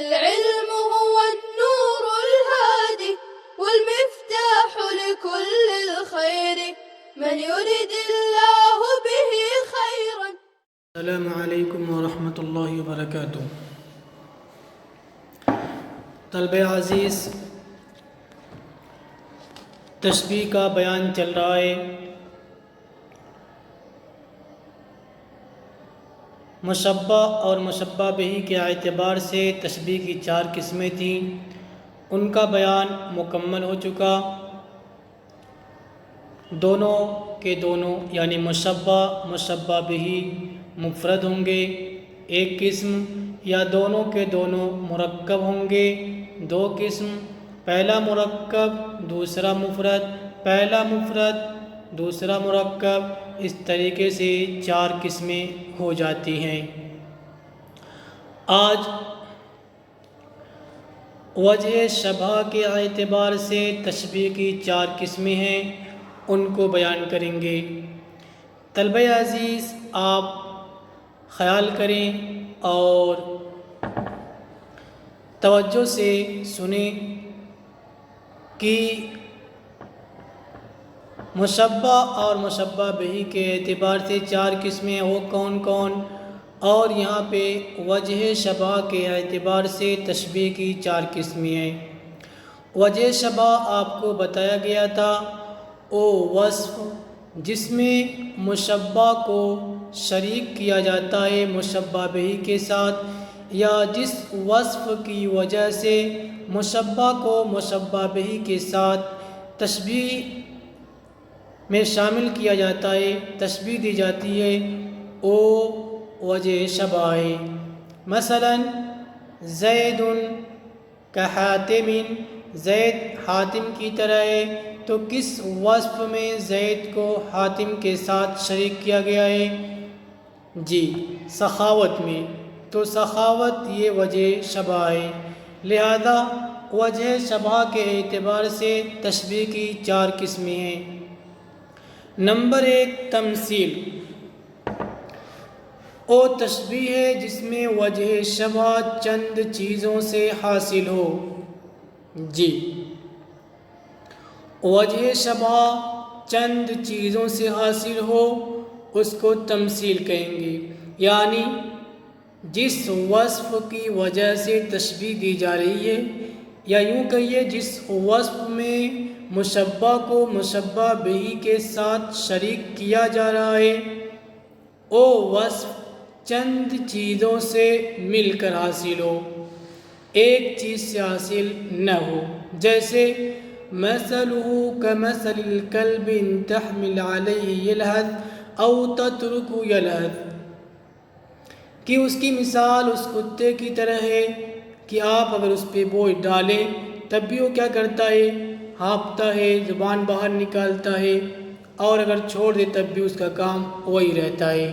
العلم هو النور الهادي والمفتاح لكل الخير من يرد الله به خيرا. السلام علیکم ورحمۃ اللہ وبرکاتہ. طلبہ عزیز، تشبیہ کا بیان چل رہا ہے. مشبہ اور مشبہ بہ کے اعتبار سے تشبیہ کی 4 قسمیں تھیں، ان کا بیان مکمل ہو چکا. دونوں کے دونوں یعنی مشبہ مشبہ بہ مفرد ہوں گے 1 قسم، یا دونوں کے دونوں مرکب ہوں گے 2 قسم. پہلا مرکب دوسرا مفرد، پہلا مفرد دوسرا مرکب، اس طریقے سے 4 قسمیں ہو جاتی ہیں. آج وجہ شبہ کے اعتبار سے تشبیہ کی 4 قسمیں ہیں، ان کو بیان کریں گے. طلبہ عزیز، آپ خیال کریں اور توجہ سے سنیں کہ مشبہ اور مشبہ بہ کے اعتبار سے 4 قسمیں وہ کون کون، اور یہاں پہ وجہ شبہ کے اعتبار سے تشبیہ کی 4 قسمیں ہیں. وجہ شبہ آپ کو بتایا گیا تھا وہ وصف جس میں مشبہ کو شریک کیا جاتا ہے مشبہ بہ کے ساتھ، یا جس وصف کی وجہ سے مشبہ کو مشبہ بہ کے ساتھ تشبیہ میں شامل کیا جاتا ہے، تشبیہ دی جاتی ہے، وہ وجہ شبہ ہے. مثلا زید کحاتم، زید حاتم کی طرح ہے، تو کس وصف میں زید کو حاتم کے ساتھ شریک کیا گیا ہے؟ جی، سخاوت میں. تو سخاوت یہ وجہ شبہ ہے. لہذا وجہ شبہ کے اعتبار سے تشبیہ کی 4 قسمیں ہیں. نمبر 1 تمثیل. وہ تشبیہ ہے جس میں وجہ شبہ چند چیزوں سے حاصل ہو. جی، وجہ شبہ چند چیزوں سے حاصل ہو اس کو تمثیل کہیں گے. یعنی جس وصف کی وجہ سے تشبیہ دی جا رہی ہے، یا یوں کہیے جس وصف میں مشبہ کو مشبہ بہ کے ساتھ شریک کیا جا رہا ہے، وہ وصف چند چیزوں سے مل کر حاصل ہو، ایک چیز سے حاصل نہ ہو. جیسے مثلہ کمثل الکلب ان تحمل علیہ یلہث او تترکہ یلہث، کہ اس کی مثال اس کتے کی طرح ہے کہ آپ اگر اس پہ بوجھ ڈالیں تب بھی وہ کیا کرتا ہے؟ ہانپتا ہے، زبان باہر نکالتا ہے، اور اگر چھوڑ دے تب بھی اس کا کام وہی رہتا ہے.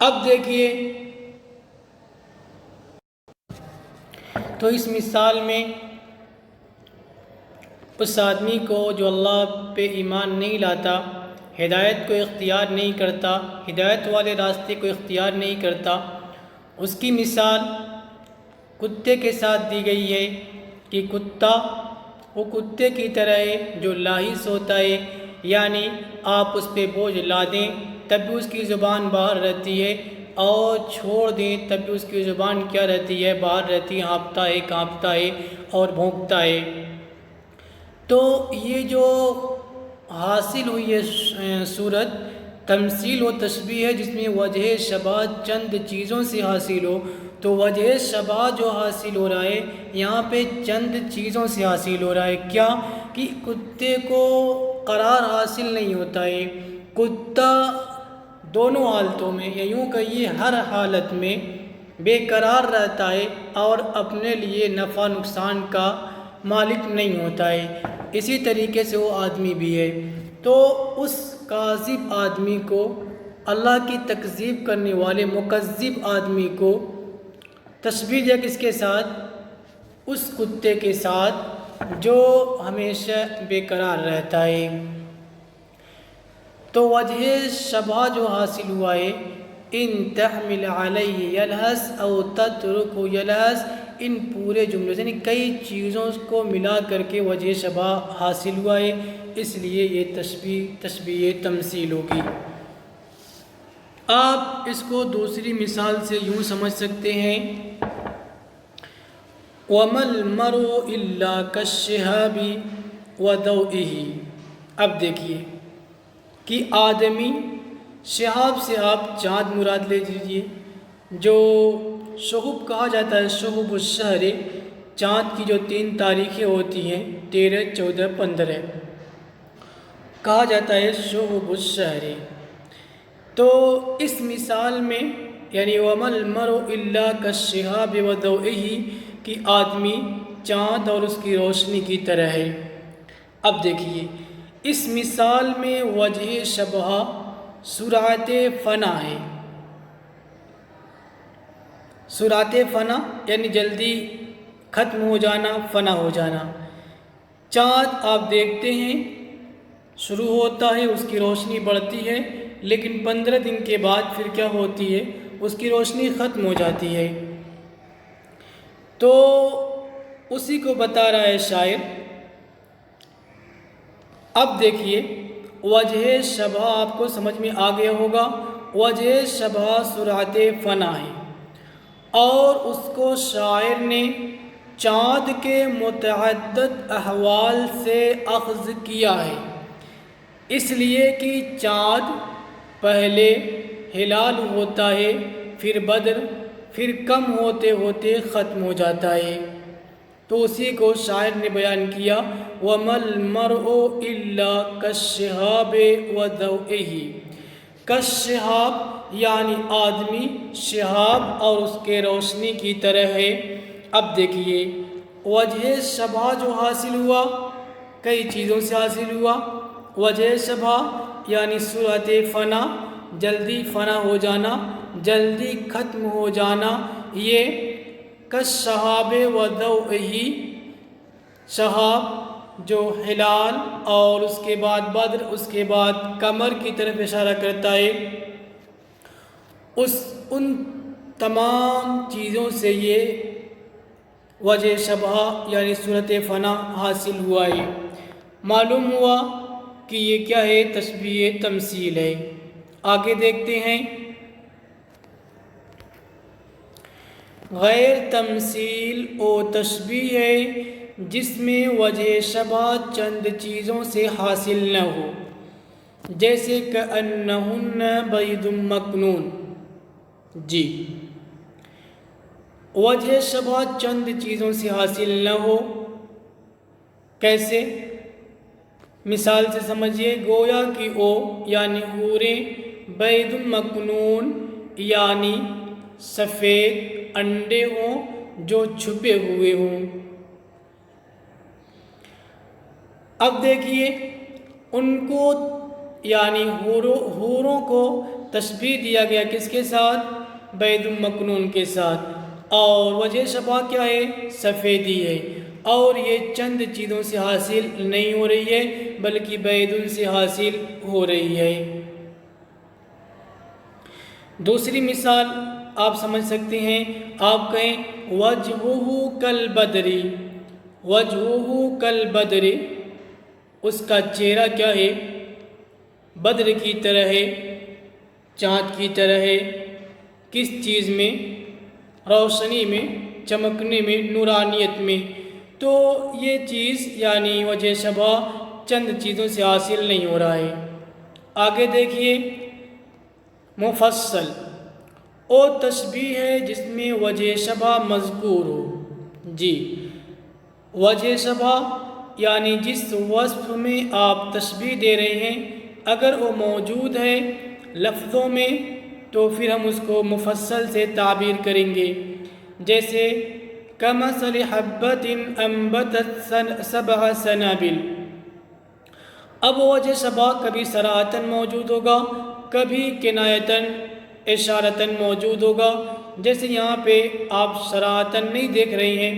اب دیکھیے، تو اس مثال میں اس آدمی کو جو اللہ پہ ایمان نہیں لاتا، ہدایت کو اختیار نہیں کرتا، ہدایت والے راستے کو اختیار نہیں کرتا، اس کی مثال کتے کے ساتھ دی گئی ہے کہ کتا وہ کتے کی طرح ہے جو لاحظ ہوتا ہے. یعنی آپ اس پہ بوجھ لا دیں تب بھی اس کی زبان باہر رہتی ہے، اور چھوڑ دیں تب بھی اس کی زبان کیا رہتی ہے؟ باہر رہتی ہے، ہانپتا ہے، کانپتا ہے اور بھونکتا ہے. تو یہ جو حاصل ہوئی ہے صورت تمثیل و تشبیہ ہے جس میں وجہ شبہ چند چیزوں سے حاصل ہو. تو وجہ شبہ جو حاصل ہو رہا ہے یہاں پہ چند چیزوں سے حاصل ہو رہا ہے. کیا کہ کتے کو قرار حاصل نہیں ہوتا ہے. کتا دونوں حالتوں میں، یا یوں کہیے ہر حالت میں بے قرار رہتا ہے اور اپنے لیے نفع نقصان کا مالک نہیں ہوتا ہے. اسی طریقے سے وہ آدمی بھی ہے. تو اس کاذب آدمی کو، اللہ کی تکذیب کرنے والے مکذب آدمی کو تشبیہ ہے کس کے ساتھ؟ اس کتے کے ساتھ جو ہمیشہ بے قرار رہتا ہے. تو وجہ شبہ جو حاصل ہوا ہے ان تحمل علیہ یلحس او تترک یلحس، ان پورے جملوں سے یعنی کئی چیزوں کو ملا کر کے وجہ شبہ حاصل ہوا ہے، اس لیے یہ تشبیہ تمثیل ہوگی۔ آپ اس کو دوسری مثال سے یوں سمجھ سکتے ہیں، وَمَا الْمَرْءُ إِلَّا كَالشِّهَابِ وَضَوْئِهِ۔ اب دیکھیے کہ آدمی، شہاب سے آپ چاند مراد لے لیجیے، جو شہب کہا جاتا ہے، شہب الشہر، چاند کی جو 3 تاریخیں ہوتی ہیں 13، 14، 15 کہا جاتا ہے شہب الشہر۔ تو اس مثال میں یعنی وَمَا الْمَرْءُ إِلَّا كَالشِّهَابِ وَضَوْئِهِ کہ آدمی چاند اور اس کی روشنی کی طرح ہے۔ اب دیکھیے اس مثال میں وجہ شبہ سرعت فنا ہے۔ سرعت فنا یعنی جلدی ختم ہو جانا، فنا ہو جانا۔ چاند آپ دیکھتے ہیں شروع ہوتا ہے، اس کی روشنی بڑھتی ہے، لیکن 15 دن کے بعد پھر کیا ہوتی ہے، اس کی روشنی ختم ہو جاتی ہے۔ تو اسی کو بتا رہا ہے شاعر۔ اب دیکھیے وجہ شبہ آپ کو سمجھ میں آ گیا ہوگا، وجہ شبہ سرعت فنا ہے، اور اس کو شاعر نے چاند کے متعدد احوال سے اخذ کیا ہے، اس لیے کہ چاند پہلے ہلال ہوتا ہے، پھر بدر، پھر کم ہوتے ہوتے ختم ہو جاتا ہے۔ تو اسی کو شاعر نے بیان کیا، وَمَا الْمَرْءُ إِلَّا كَالشِّهَابِ وَضَوْئِهِ۔ كَالشِّهَابِ یعنی آدمی شہاب اور اس کے روشنی کی طرح ہے۔ اب دیکھیے وجہ شبہ جو حاصل ہوا کئی چیزوں سے حاصل ہوا۔ وجہ شبہ یعنی سرعت فنا، جلدی فنا ہو جانا، جلدی ختم ہو جانا، یہ کالشہاب وضوئہ، شہاب جو ہلال اور اس کے بعد بدر، اس کے بعد قمر کی طرف اشارہ کرتا ہے، ان تمام چیزوں سے یہ وجہ شبہ یعنی صورت فنا حاصل ہوا ہے۔ معلوم ہوا کہ یہ کیا ہے، تشبیہ تمثیل ہے۔ آگے دیکھتے ہیں، غیر تمثیل او تشبیہ ہے جس میں وجہ شبہ چند چیزوں سے حاصل نہ ہو، جیسے کأنہن بید مکنون۔ جی وجہ شبہ چند چیزوں سے حاصل نہ ہو، کیسے؟ مثال سے سمجھیے، گویا کہ او یعنی حوریں، بید مکنون یعنی سفید انڈے ہوں جو چھپے ہوئے ہوں۔ اب دیکھیے ان کو یعنی حوروں کو تشبیہ دیا گیا کس کے ساتھ؟ بید مکنون کے ساتھ، اور وجہ شبہ کیا ہے؟ سفیدی ہے، اور یہ چند چیزوں سے حاصل نہیں ہو رہی ہے بلکہ بیدن سے حاصل ہو رہی ہے۔ دوسری مثال آپ سمجھ سکتے ہیں، آپ کہیں وجہہ کالبدری، وجہہ کالبدری، اس کا چہرہ کیا ہے؟ بدر کی طرح ہے، چاند کی طرح ہے۔ کس چیز میں؟ روشنی میں، چمکنے میں، نورانیت میں۔ تو یہ چیز یعنی وجہ شبہ چند چیزوں سے حاصل نہیں ہو رہا ہے۔ آگے دیکھیے، مفصل او تشبیہ ہے جس میں وجہ شبہ مذکور ہو۔ جی وجہ شبہ یعنی جس وصف میں آپ تشبیہ دے رہے ہیں اگر وہ موجود ہے لفظوں میں تو پھر ہم اس کو مفصل سے تعبیر کریں گے، جیسے کمثل حبۃ انبتت 7 سنابل۔ اب وجہ شبہ کبھی صراحتاً موجود ہوگا، کبھی کنایتاً اشارتاً موجود ہوگا، جیسے یہاں پہ آپ صراحتاً نہیں دیکھ رہے ہیں۔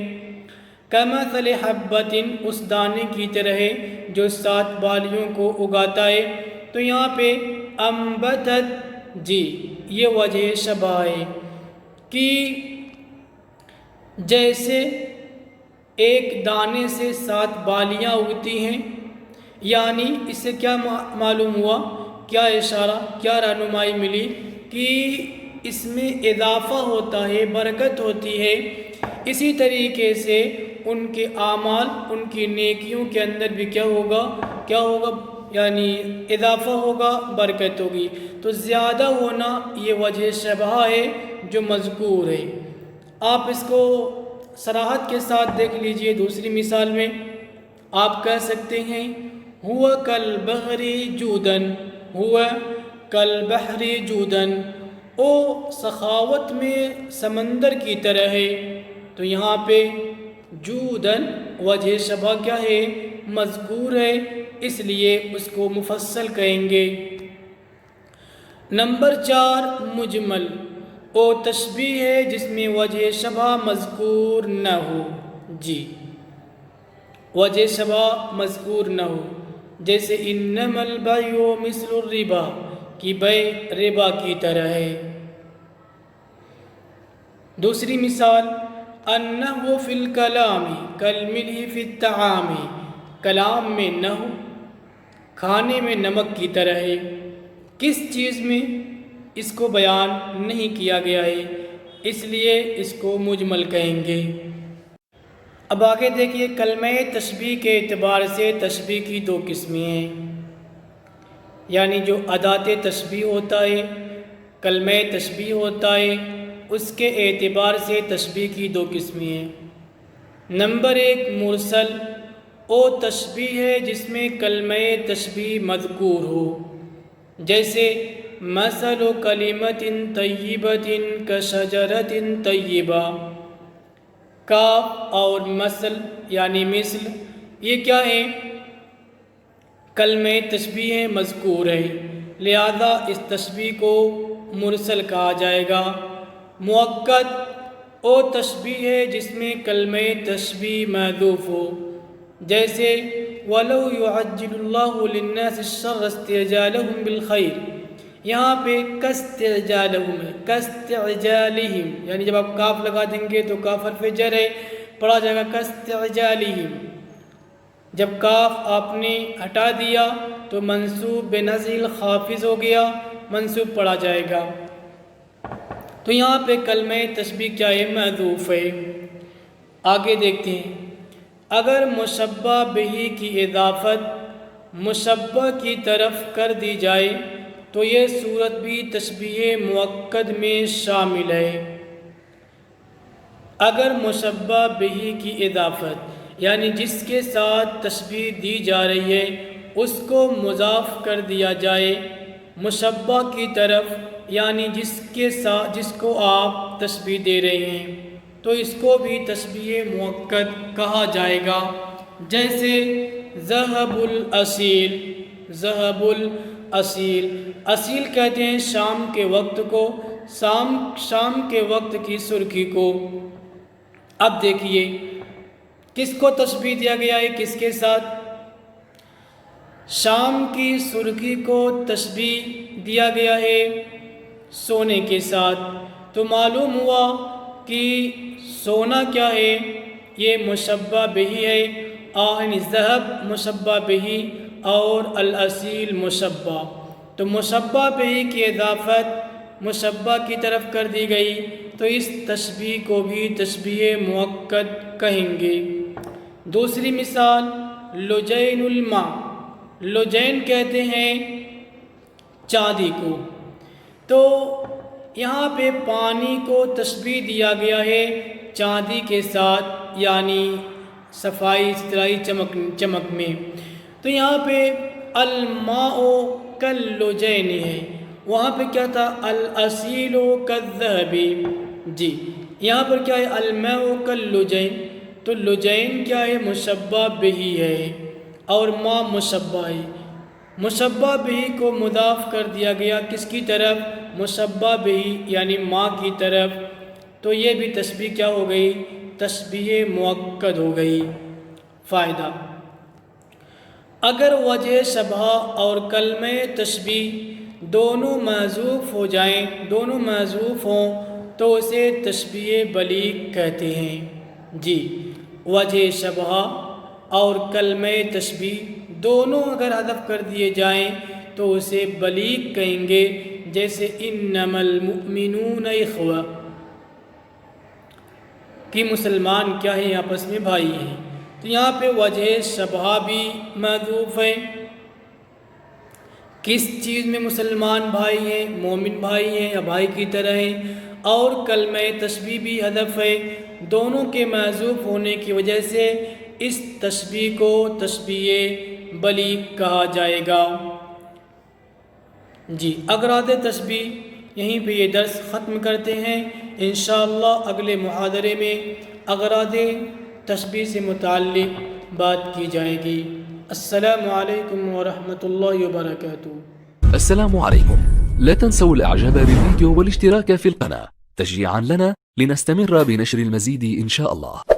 کمثل حبۃ اس دانے کی طرح ہے جو 7 بالیوں کو اگاتا ہے، تو یہاں پہ انبتت، جی یہ وجہ شبہ ہے کہ جیسے ایک دانے سے 7 بالیاں اگتی ہیں، یعنی اس سے کیا معلوم ہوا، کیا اشارہ، کیا رہنمائی ملی کہ اس میں اضافہ ہوتا ہے، برکت ہوتی ہے۔ اسی طریقے سے ان کے اعمال، ان کی نیکیوں کے اندر بھی کیا ہوگا یعنی اضافہ ہوگا، برکت ہوگی۔ تو زیادہ ہونا یہ وجہ شبہ ہے جو مذکور ہے۔ آپ اس کو صراحت کے ساتھ دیکھ لیجئے۔ دوسری مثال میں آپ کہہ سکتے ہیں ہوا کالبحر جودن، ہوا کالبحر جودن، او سخاوت میں سمندر کی طرح ہے۔ تو یہاں پہ جودن وجہ شبہ کیا ہے، مذکور ہے، اس لیے اس کو مفصل کہیں گے۔ نمبر 4 مجمل، او تشبیہ ہے جس میں وجہ شبہ مذکور نہ ہو۔ جی، وجہ شبہ مذکور نہ ہو، جیسے انما البیع مثل الربا، کہ بیع ربا کی طرح ہے۔ دوسری مثال النحو فی الکلام کالملح فی الطعام، کلام میں نحو کھانے میں نمک کی طرح ہے۔ کس چیز میں اس کو بیان نہیں کیا گیا ہے، اس لیے اس کو مجمل کہیں گے۔ اب آگے دیکھیے، کلمہ تشبیہ کے اعتبار سے تشبیہ کی 2 قسمیں ہیں، یعنی جو ادات تشبیہ ہوتا ہے، کلمہ تشبیہ ہوتا ہے، اس کے اعتبار سے تشبیہ کی 2 قسمیں ہیں۔ نمبر 1 مرسل، او تشبیہ ہے جس میں کلمہ تشبیہ مذکور ہو، جیسے مثل کلمۃ طیبۃ کشجرۃ طیبہ۔ کاف اور مثل یعنی مثل، یہ کیا ہے، کلمہ تشبیہ ہے، مذکور ہے، لہذا اس تشبیہ کو مرسل کہا جائے گا۔ مؤکد، او تشبیہ ہے جس میں کلمہ تشبیہ محذوف ہو، جیسے وَلَوْ يُعَجِّلُ اللَّهُ لِلنَّاسِ الشَّرَّ اسْتِعْجَالَهُمْ بِالْخَيْرِ، یہاں پہ کَاسْتِعْجَالِهِمْ ہے، کَاسْتِعْجَالِهِمْ، یعنی جب آپ کاف لگا دیں گے تو کاف حرف جر ہے، پڑھا جائے گا کَاسْتِعْجَالِهِمْ۔ جب کاف آپ نے ہٹا دیا تو منصوب بنزع الخافض ہو گیا، منصوب پڑھا جائے گا۔ تو یہاں پہ کلمہ تشبیہ کیا ہے، محذوف ہے۔ آگے دیکھتے ہیں، اگر مشبہ بہ کی اضافت مشبہ کی طرف کر دی جائے تو یہ صورت بھی تشبیہ مؤکد میں شامل ہے۔ اگر مشبہ بہ کی اضافت یعنی جس کے ساتھ تشبیہ دی جا رہی ہے اس کو مضاف کر دیا جائے مشبہ کی طرف، یعنی جس کو آپ تشبیہ دے رہے ہیں، تو اس کو بھی تشبیہ مؤکد کہا جائے گا۔ جیسے ذہب الاصیل، ذہب الاصیل، اصیل کہتے ہیں شام کے وقت کو، شام کے وقت کی سرخی کو۔ اب دیکھیے کس کو تشبیہ دیا گیا ہے، کس کے ساتھ، شام کی سرخی کو تشبیہ دیا گیا ہے سونے کے ساتھ۔ تو معلوم ہوا کہ سونا کیا ہے، یہ مشبہ بہ ہے، یعنی ذہب مشبہ بہ اور الاصیل مشبہ۔ تو مشبہ بہ کی اضافت مشبہ کی طرف کر دی گئی تو اس تشبیہ کو بھی تشبیہ مؤکد کہیں گے۔ دوسری مثال لجین الماء، لجین کہتے ہیں چاندی کو۔ تو یہاں پہ پانی کو تشبیہ دیا گیا ہے چاندی کے ساتھ، یعنی صفائی ستھرائی چمک میں۔ تو یہاں پہ الماء کاللجین ہے، وہاں پہ کیا تھا الاصیل کالذہب۔ جی، یہاں پر کیا ہے الماء کاللجین، تو لجین کیا ہے، مشبہ بہ ہے اور ما مشبہ ہے۔ مشبہ بہ کو مضاف کر دیا گیا کس کی طرف، مشبہ بہ یعنی ما کی طرف، تو یہ بھی تشبیہ کیا ہو گئی، تشبیہ مؤکد ہو گئی۔ فائدہ، اگر وجہ شبہ اور کلمہ تشبیہ دونوں معذوف ہو جائیں، دونوں معذوف ہوں تو اسے تشبیہ بلیغ کہتے ہیں۔ جی، وجہ شبہ اور کلمہ تشبیہ دونوں اگر حذف کر دیے جائیں تو اسے بلیغ کہیں گے، جیسے انما المؤمنون اخوہ کہ مسلمان کیا ہیں، آپس میں بھائی ہیں۔ تو یہاں پہ وجہ شبہ بھی محذوف ہے، کس چیز میں مسلمان بھائی ہیں، مومن بھائی ہیں یا بھائی کی طرح ہیں، اور کلمہ تشبیہ بھی حذف ہے۔ دونوں کے محذوف ہونے کی وجہ سے اس تشبیہ کو تشبیہ بلیغ کہا جائے گا۔ جی، اغراض تشبیہ یہیں پہ یہ درس ختم کرتے ہیں۔ انشاءاللہ اگلے محاضرے میں اغراض تشبیہ سے متعلق بات کی جائے گی۔ السلام علیکم ورحمۃ اللہ وبرکاتہ۔ السلام عليكم. لا تنسوا الاعجاب بالفيديو والاشتراك في القناة تشجيعا لنا لنستمر بنشر المزيد إن شاء الله.